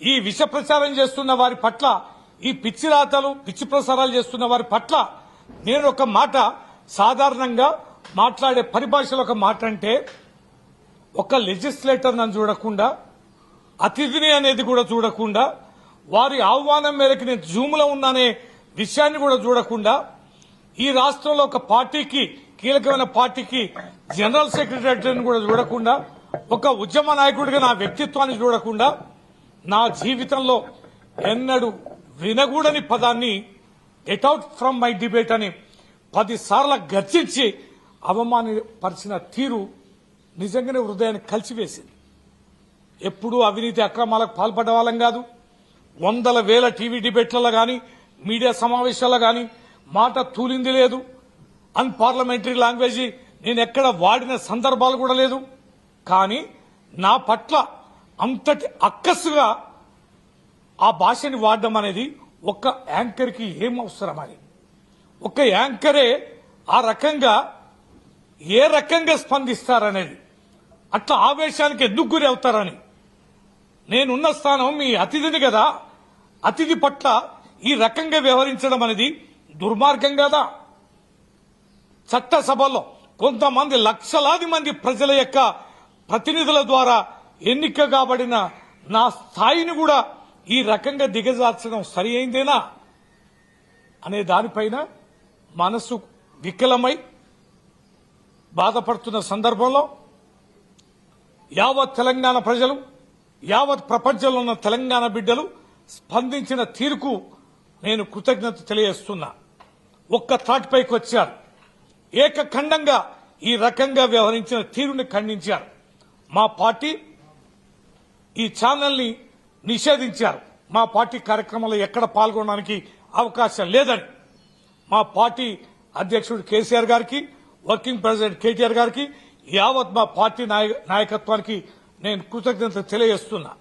ఈ విష ప్రచారం చేస్తున్న వారి పట్ల, ఈ పిచ్చి రాతలు పిచ్చి ప్రసారాలు చేస్తున్న వారి పట్ల నేను ఒక మాట సాధారణంగా మాట్లాడే పరిభాషలో ఒక మాట అంటే, ఒక లెజిస్లేటర్ నన్ను చూడకుండా, అతిథిని అనేది కూడా చూడకుండా, వారి ఆహ్వానం మేరకు నేను జూమ్లో ఉన్నానే విషయాన్ని కూడా చూడకుండా, ఈ రాష్ట్రంలో ఒక పార్టీకి, కీలకమైన పార్టీకి జనరల్ సెక్రటరీని కూడా చూడకుండా, ఒక ఉద్యమ నాయకుడిగా నా వ్యక్తిత్వాన్ని చూడకుండా, నా జీవితంలో ఎన్నడూ వినగూడని పదాన్ని get out from my debate అని 10 సార్లు గర్జించి అవమానపరిచిన తీరు నిజంగానే హృదయాన్ని కలిసివేసింది. ఎప్పుడూ అవినీతి అక్రమాలకు పాల్పడ్డ వాళ్ళం కాదు. వందల వేల టీవీ డిబేట్లలో గాని, మీడియా సమావేశాల్లో గాని మాట తూలింది లేదు. అన్పార్లమెంటరీ లాంగ్వేజ్ నేను ఎక్కడ వాడిన సందర్భాలు కూడా లేదు. కానీ నా పట్ల అంతటి అక్కసుగా ఆ భాషని వాడడం అనేది ఒక యాంకర్కి ఏం అవసరం అని, ఒక యాంకరే ఆ రకంగా ఏ రకంగా స్పందిస్తారనేది, అట్లా ఆవేశానికి ఎందుకు గురి అవుతారని. నేనున్న స్థానం మీ అతిథిని కదా, అతిథి పట్ల ఈ రకంగా వ్యవహరించడం అనేది దుర్మార్గం కదా. చట్టసభలో కొంతమంది లక్షలాది మంది ప్రజల యొక్క ప్రతినిధుల ద్వారా ఎన్నిక కాబడిన నా స్థాయిని కూడా ఈ రకంగా దిగజార్చడం సరి అయిందేనా అనే దానిపైన మనసు వికలమై బాధపడుతున్న సందర్భంలో యావత్ తెలంగాణ ప్రజలు, యావత్ ప్రపంచంలో ఉన్న తెలంగాణ బిడ్డలు స్పందించిన తీరుకు నేను కృతజ్ఞత తెలియజేస్తున్నా. ఒక్క థాట్ పైకి వచ్చారు, ఏకఖండంగా ఈ రకంగా వ్యవహరించిన తీరుని ఖండించారు. మా పార్టీ ఈ ఛానల్ని నిషేధించారు. మా పార్టీ కార్యక్రమంలో ఎక్కడ పాల్గొనడానికి అవకాశం లేదని మా పార్టీ అధ్యక్షుడు కేసీఆర్ గారికి, వర్కింగ్ ప్రెసిడెంట్ కేటీఆర్ గారికి, యావత్ మా పార్టీ నాయకత్వానికి నేను కృతజ్ఞత తెలియజేస్తున్నా.